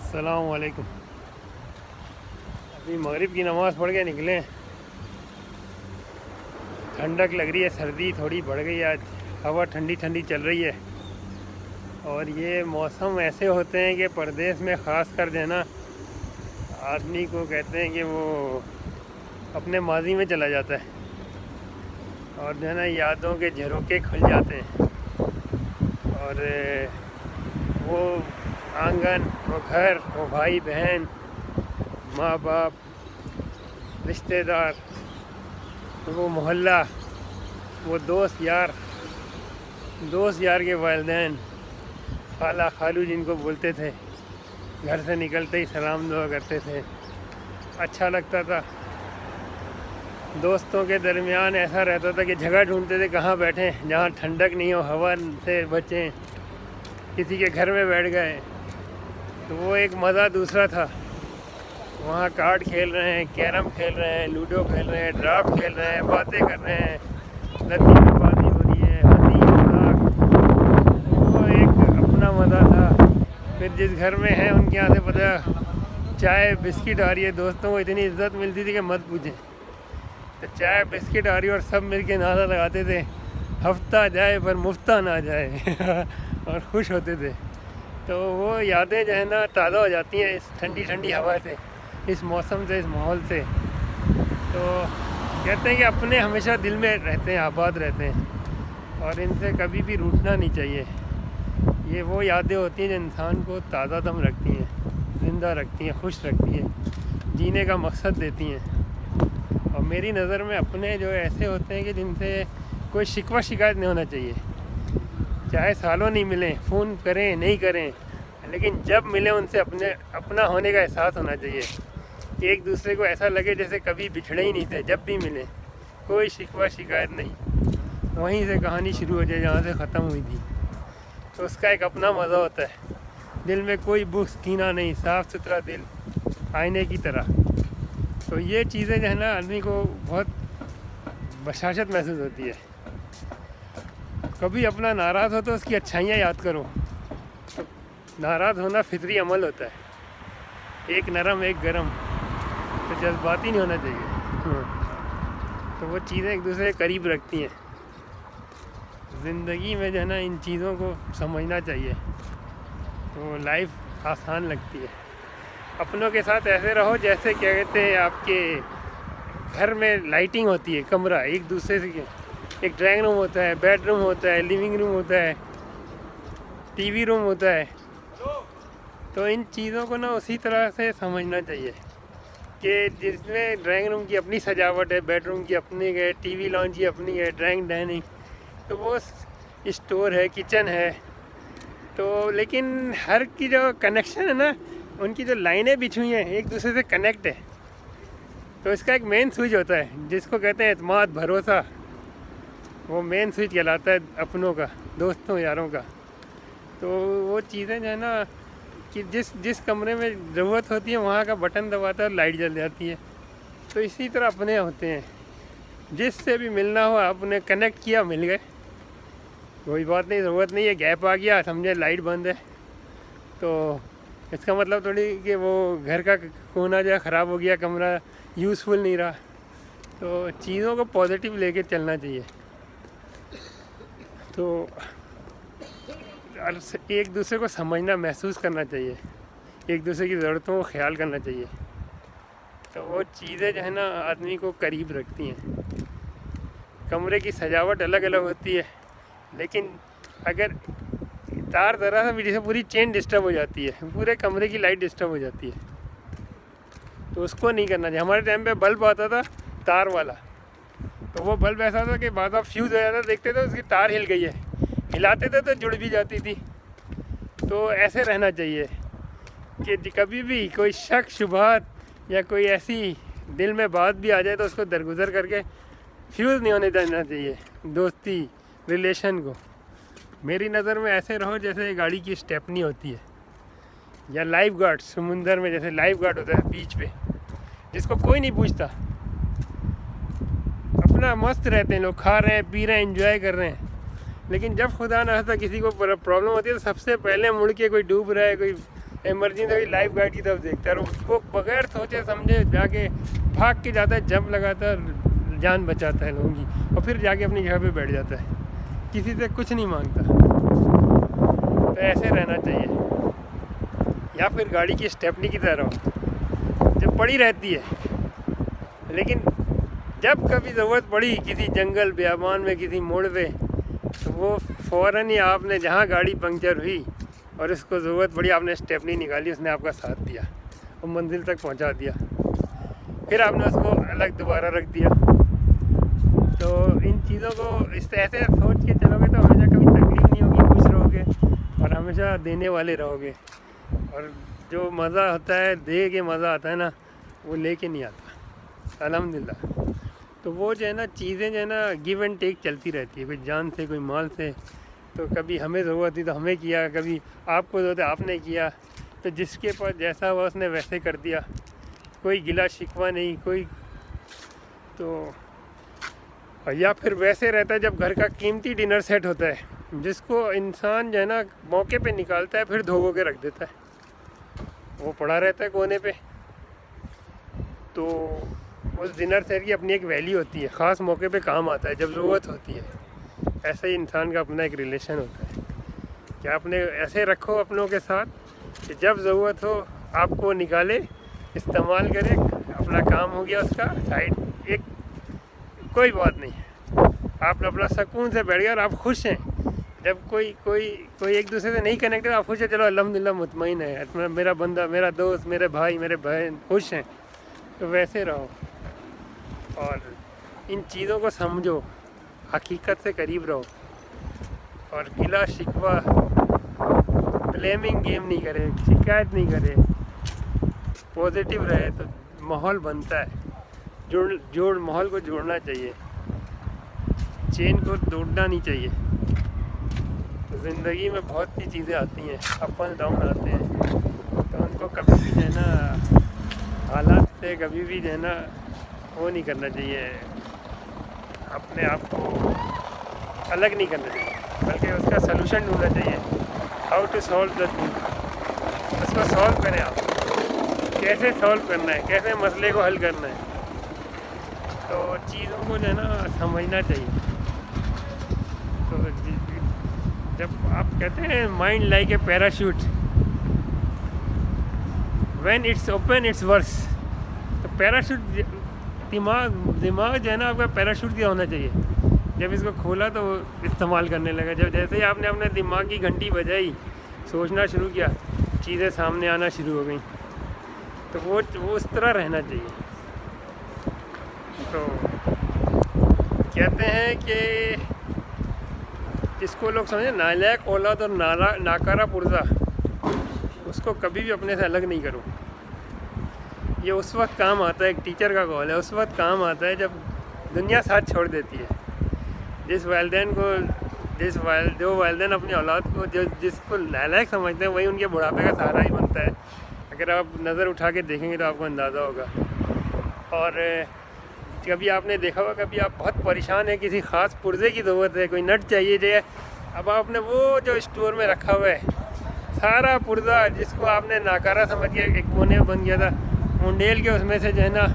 السلام علیکم۔ ابھی مغرب کی نماز پڑھ کے نکلے، ٹھنڈک لگ رہی ہے، سردی تھوڑی بڑھ گئی آج، ہوا ٹھنڈی ٹھنڈی چل رہی ہے۔ اور یہ موسم ایسے ہوتے ہیں کہ پردیس میں خاص کر جو ہے نا آدمی کو کہتے ہیں کہ وہ اپنے ماضی میں چلا جاتا ہے اور جو ہے نا یادوں کے جھروکے کھل جاتے ہیں، اور وہ آنگن، وہ گھر، وہ بھائی بہن، ماں باپ، رشتہ دار، وہ محلہ، وہ دوست یار کے والدین، خالہ خالو جن کو بولتے تھے، گھر سے نکلتے ہی سلام دعا کرتے تھے، اچھا لگتا تھا۔ دوستوں کے درمیان ایسا رہتا تھا کہ جگہ ڈھونڈتے تھے کہاں بیٹھیں جہاں ٹھنڈک نہیں ہو، ہوا سے بچیں، کسی کے گھر میں بیٹھ گئے تو وہ ایک مزہ دوسرا تھا۔ وہاں کارڈ کھیل رہے ہیں، کیرم کھیل رہے ہیں، لوڈو کھیل رہے ہیں، ڈرافٹ کھیل رہے ہیں، باتیں کر رہے ہیں، ندی میں بازی ہو رہی ہے، ہنسی مذاق، وہ ایک اپنا مزہ تھا۔ پھر جس گھر میں ہیں ان کے یہاں سے پتہ چائے بسکٹ آ رہی ہے، دوستوں کو اتنی عزت ملتی تھی کہ مت پوچھیں۔ تو چائے بسکٹ آ رہی ہے اور سب مل کے نعرہ لگاتے تھے، ہفتہ جائے پر مفتہ نہ جائے اور خوش ہوتے تھے۔ تو وہ یادیں جو ہے نا تازہ ہو جاتی ہیں اس ٹھنڈی ٹھنڈی ہوا سے، اس موسم سے، اس ماحول سے۔ تو کہتے ہیں کہ اپنے ہمیشہ دل میں رہتے ہیں، آباد رہتے ہیں، اور ان سے کبھی بھی روٹھنا نہیں چاہیے۔ یہ وہ یادیں ہوتی ہیں جو انسان کو تازہ دم رکھتی ہیں، زندہ رکھتی ہیں، خوش رکھتی ہیں، جینے کا مقصد دیتی ہیں۔ اور میری نظر میں اپنے جو ایسے ہوتے ہیں کہ جن سے کوئی شکوہ شکایت نہیں ہونا چاہیے، چاہے سالوں نہیں ملیں، فون کریں نہیں کریں، لیکن جب ملیں ان سے اپنا ہونے کا احساس ہونا چاہیے، کہ ایک دوسرے کو ایسا لگے جیسے کبھی بچھڑے ہی نہیں تھے۔ جب بھی ملیں کوئی شکوہ شکایت نہیں، وہیں سے کہانی شروع ہو جائے جہاں سے ختم ہوئی تھی۔ تو اس کا ایک اپنا مزہ ہوتا ہے، دل میں کوئی بغض کینہ نہیں، صاف ستھرا دل، آئینے کی طرح۔ تو یہ چیزیں جو ہے نا آدمی کو بہت بشاشت محسوس ہوتی ہے۔ کبھی اپنا ناراض ہو تو اس کی اچھائیاں یاد کرو۔ تو ناراض ہونا فطری عمل ہوتا ہے، ایک نرم ایک گرم، تو جذباتی نہیں ہونا چاہیے۔ تو وہ چیزیں ایک دوسرے کے قریب رکھتی ہیں۔ زندگی میں جو ہے نا ان چیزوں کو سمجھنا چاہیے، تو لائف آسان لگتی ہے۔ اپنوں کے ساتھ ایسے رہو جیسے کیا کہتے ہیں آپ کے گھر میں لائٹنگ ہوتی ہے، کمرہ ایک دوسرے سے، ایک ڈرائنگ روم ہوتا ہے، بیڈ روم ہوتا ہے، لیونگ روم ہوتا ہے، ٹی وی روم ہوتا ہے۔ تو ان چیزوں کو نا اسی طرح سے سمجھنا چاہیے کہ جس میں ڈرائنگ روم کی اپنی سجاوٹ ہے، بیڈ روم کی اپنی ہے، ٹی وی لانچ کی اپنی ہے، ڈائننگ، تو وہ اسٹور ہے، کچن ہے۔ تو لیکن ہر کی جو کنیکشن ہے نا، ان کی جو لائنیں بچھی ہوئی ہیں ایک دوسرے سے کنیکٹ ہے۔ تو اس کا ایک مین سوئچ ہوتا ہے جس کو کہتے ہیں اعتماد، بھروسہ، وہ مین سوئچ کہلاتا ہے اپنوں کا، دوستوں یاروں کا۔ تو وہ چیزیں جو ہے نا کہ جس کمرے میں ضرورت ہوتی ہے وہاں کا بٹن دباتا ہے اور لائٹ جل جاتی ہے۔ تو اسی طرح اپنے ہوتے ہیں، جس سے بھی ملنا ہو آپ نے کنیکٹ کیا، مل گئے، کوئی بات نہیں، ضرورت نہیں ہے گیپ آ گیا سمجھے لائٹ بند ہے تو اس کا مطلب تھوڑی کہ وہ گھر کا کونا جو ہے خراب ہو گیا، کمرہ یوزفل نہیں رہا۔ تو چیزوں کو پازیٹیو لے کے چلنا چاہیے۔ تو ایک دوسرے کو سمجھنا، محسوس کرنا چاہیے، ایک دوسرے کی ضرورتوں کو خیال کرنا چاہیے۔ تو وہ چیزیں جو ہے نا آدمی کو قریب رکھتی ہیں۔ کمرے کی سجاوٹ الگ الگ ہوتی ہے، لیکن اگر تار ذرا سا بھی جیسے پوری چین ڈسٹرب ہو جاتی ہے، پورے کمرے کی لائٹ ڈسٹرب ہو جاتی ہے، تو اس کو نہیں کرنا چاہیے۔ ہمارے ٹائم پہ بلب آتا تھا تار والا، تو وہ بلب ایسا تھا کہ بعض آپ فیوز ہو جاتا، دیکھتے تھے اس کی تار ہل گئی ہے، ہلاتے تھے تو جڑ بھی جاتی تھی۔ تو ایسے رہنا چاہیے کہ کبھی بھی کوئی شک شبہات یا کوئی ایسی دل میں بات بھی آ جائے تو اس کو درگزر کر کے فیوز نہیں ہونے دینا چاہیے دوستی ریلیشن کو۔ میری نظر میں ایسے رہو جیسے گاڑی کی اسٹیپنی ہوتی ہے، یا لائف گارڈ سمندر میں جیسے لائف گارڈ ہوتا ہے بیچ پہ، جس کو کوئی نہیں پوچھتا، اپنا مست رہتے ہیں لوگ، کھا رہے ہیں، پی رہے ہیں، انجوائے کر رہے ہیں۔ لیکن جب خدا نہ خواستہ کسی کو پرابلم ہوتی ہے تو سب سے پہلے مڑ کے کوئی ڈوب رہا ہے، کوئی ایمرجنسی لائف گارڈ کی طرف دیکھتا ہے اور وہ بغیر سوچے سمجھے جا کے بھاگ کے جاتا ہے، جمپ لگاتا ہے، جان بچاتا ہے لوگوں کی، اور پھر جا کے اپنی جگہ پہ بیٹھ جاتا ہے، کسی سے کچھ نہیں مانگتا۔ تو ایسے رہنا چاہیے، یا پھر گاڑی کی اسٹیپنی کی طرح ہو جو پڑی رہتی ہے، لیکن جب کبھی ضرورت پڑی کسی جنگل بیابان میں کسی موڑ پہ، تو وہ فوراً ہی آپ نے جہاں گاڑی پنکچر ہوئی اور اس کو ضرورت پڑی، آپ نے اسٹیپنی نکالی، اس نے آپ کا ساتھ دیا اور منزل تک پہنچا دیا، پھر آپ نے اس کو الگ دوبارہ رکھ دیا۔ تو ان چیزوں کو اس ایسے سوچ کے چلو گے تو ہمیشہ کبھی تکلیف نہیں ہوگی، خوش رہو گے اور ہمیشہ دینے والے رہو گے، اور جو مزہ ہوتا ہے دے کے مزہ آتا ہے نا، وہ لے کے نہیں آتا، الحمدللہ۔ تو وہ جو ہے نا چیزیں جو ہے نا گیو اینڈ ٹیک چلتی رہتی ہے، کوئی جان سے کوئی مال سے، تو کبھی ہمیں ضرورت تھی تو ہمیں کیا، کبھی آپ کو ضرورت ہے آپ نے کیا، تو جس کے پاس جیسا ہوا اس نے ویسے کر دیا، کوئی گلا شکوہ نہیں کوئی۔ تو یا پھر ویسے رہتا ہے جب گھر کا قیمتی ڈنر سیٹ ہوتا ہے، جس کو انسان جو ہے نا موقع پہ نکالتا ہے پھر دھو کے رکھ دیتا ہے، وہ پڑا رہتا ہے کونے پہ۔ تو اس ڈنر سیٹ کی اپنی ایک ویلیو ہوتی ہے، خاص موقع پہ کام آتا ہے جب ضرورت ہوتی ہے۔ ایسا ہی انسان کا اپنا ایک ریلیشن ہوتا ہے کہ آپ نے ایسے رکھو اپنوں کے ساتھ کہ جب ضرورت ہو آپ کو نکالے، استعمال کرے، اپنا کام ہو گیا اس کا سائڈ، ایک کوئی بات نہیں، آپ اپنا سکون سے بیٹھ گئے اور آپ خوش ہیں۔ جب کوئی ایک دوسرے سے نہیں کنیکٹڈ، آپ خوش ہیں، چلو الحمدللہ مطمئن ہے، میرا بندہ، میرا دوست، میرے بھائی، میرے بہن خوش ہیں، تو ویسے رہو اور ان چیزوں کو سمجھو، حقیقت سے قریب رہو، اور گلا شکوہ بلیمنگ گیم نہیں کرے، شکایت نہیں کرے، پازیٹیو رہے تو ماحول بنتا ہے۔ ماحول کو جوڑنا چاہیے، چین کو توڑنا نہیں چاہیے۔ زندگی میں بہت سی چیزیں آتی ہیں، اپ اینڈ ڈاؤن آتے ہیں، تو ان کو کبھی بھی جو ہے نا حالات سے کبھی بھی جو ہے نا وہ نہیں کرنا چاہیے، اپنے آپ کو الگ نہیں کرنا چاہیے، بلکہ اس کا سلوشن ڈھونڈنا چاہیے، how to solve the thing, اس کو سالو کریں، آپ کیسے سالو کرنا ہے، کیسے مسئلے کو حل کرنا ہے۔ تو چیزوں کو جو ہے نا سمجھنا چاہیے۔ تو جب آپ کہتے ہیں mind like a parachute, when it's open it's works, تو پیراشوٹ دماغ جو ہے نا آپ کا پیراشوٹ کیا ہونا چاہیے، جب اس کو کھولا تو وہ استعمال کرنے لگا، جب جیسے ہی آپ نے اپنے دماغ کی گھنٹی بجائی، سوچنا شروع کیا، چیزیں سامنے آنا شروع ہو گئیں، تو وہ اس طرح رہنا چاہیے۔ تو کہتے ہیں کہ جس کو لوگ سمجھیں نالائق اولاد اور ناکارہ پرزہ، اس کو کبھی بھی اپنے سے الگ نہیں کرو۔ یہ اس وقت کام آتا ہے، ایک ٹیچر کا قول ہے، اس وقت کام آتا ہے جب دنیا ساتھ چھوڑ دیتی ہے۔ جو والدین اپنی اولاد کو جس کو نالائق سمجھتے ہیں، وہی ان کے بڑھاپے کا سہارا ہی بنتا ہے۔ اگر آپ نظر اٹھا کے دیکھیں گے تو آپ کو اندازہ ہوگا۔ اور کبھی آپ نے دیکھا ہوگا، کبھی آپ بہت پریشان ہیں، کسی خاص پرزے کی ضرورت ہے، کوئی نٹ چاہیے، اب آپ نے وہ جو اسٹور میں رکھا ہوا ہے سارا پرزہ، جس کو آپ نے ناکارہ سمجھ کے ایک کونے میں بن گیا تھا، منڈیل کے اس میں سے جو ہے نا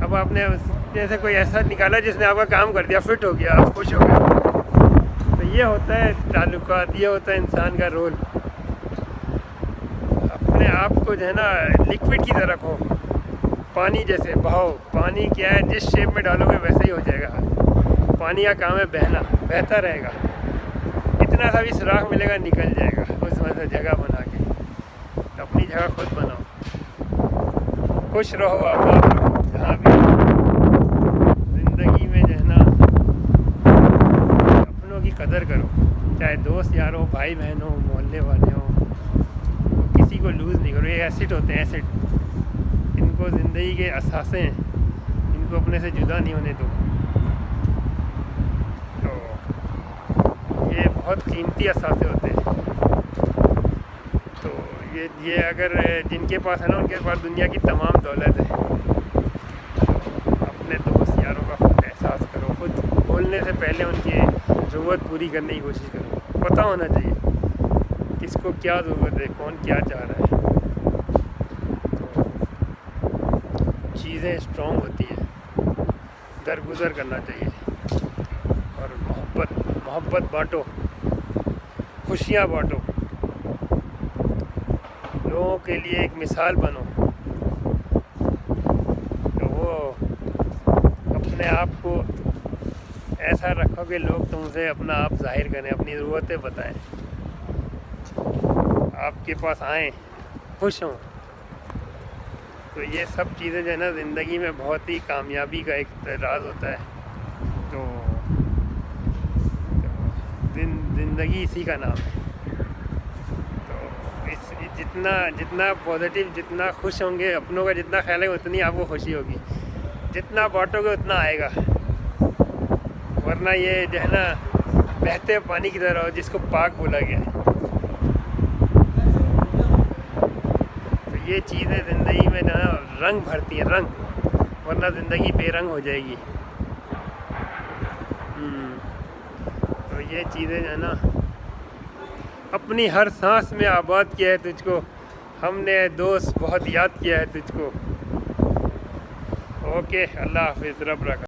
اب آپ نے جیسے کوئی ایسا نکالا جس نے آپ کا کام کر دیا، فٹ ہو گیا، آپ خوش ہو گئے۔ تو یہ ہوتا ہے تعلقات، یہ ہوتا ہے انسان کا رول۔ اپنے آپ کو جو ہے نا لکوڈ کی طرح رکھو، پانی جیسے بہاؤ، پانی کیا ہے، جس شیپ میں ڈالو گے ویسے ہی ہو جائے گا۔ پانی کا کام ہے بہنا، بہتا رہے گا، اتنا سا بھی سوراخ ملے گا نکل جائے گا، اس میں سے جگہ بنا کے۔ تو اپنی جگہ خود بناؤ، خوش رہو، آباد رہو، جہاں بھی زندگی میں جو ہے نا اپنوں کی قدر کرو، چاہے دوست یار ہو، بھائی بہن ہو، محلے والے ہوں، کسی کو لوز نہیں کرو۔ یہ ایسٹ ہوتے ہیں، ایسٹ، ان کو زندگی کے اثاثے ہیں، ان کو اپنے سے جدا نہیں ہونے دو۔ تو یہ بہت قیمتی اثاثے ہوتے ہیں۔ تو یہ اگر جن کے پاس ہے نا، ان کے پاس دنیا کی تمام دولت ہے۔ اپنے دوست یاروں کا خود احساس کرو، خود بولنے سے پہلے ان کی ضرورت پوری کرنے کی کوشش کرو، پتہ ہونا چاہیے کس کو کیا ضرورت ہے، کون کیا چاہ رہا ہے۔ چیزیں اسٹرانگ ہوتی ہیں، درگزر کرنا چاہیے، اور محبت بانٹو، خوشیاں بانٹو، لوگوں کے لیے ایک مثال بنو، تو وہ اپنے آپ کو ایسا رکھو کہ لوگ تم سے اپنا آپ ظاہر کریں، اپنی ضرورتیں بتائیں، آپ کے پاس آئیں، خوش ہوں۔ تو یہ سب چیزیں جو ہے نا زندگی میں بہت ہی کامیابی کا ایک راز ہوتا ہے۔ تو زندگی اسی کا نام ہے۔ تو جتنا پازیٹیو، جتنا خوش ہوں گے، اپنوں کا جتنا خیال ہے اتنی آپ کو خوشی ہوگی، جتنا بانٹو گے اتنا آئے گا، ورنہ یہ جو ہے نا بہتے پانی کی طرح ہو جس کو پاک بولا گیا ہے۔ تو یہ چیزیں زندگی میں جو ہے رنگ بھرتی ہیں، رنگ، ورنہ زندگی بے رنگ ہو جائے گی۔ تو یہ چیزیں جو ہے نا اپنی ہر سانس میں آباد کیا ہے تجھ کو، ہم نے دوست بہت یاد کیا ہے تجھ کو۔ اوکے، اللہ حافظ، رب رکھا۔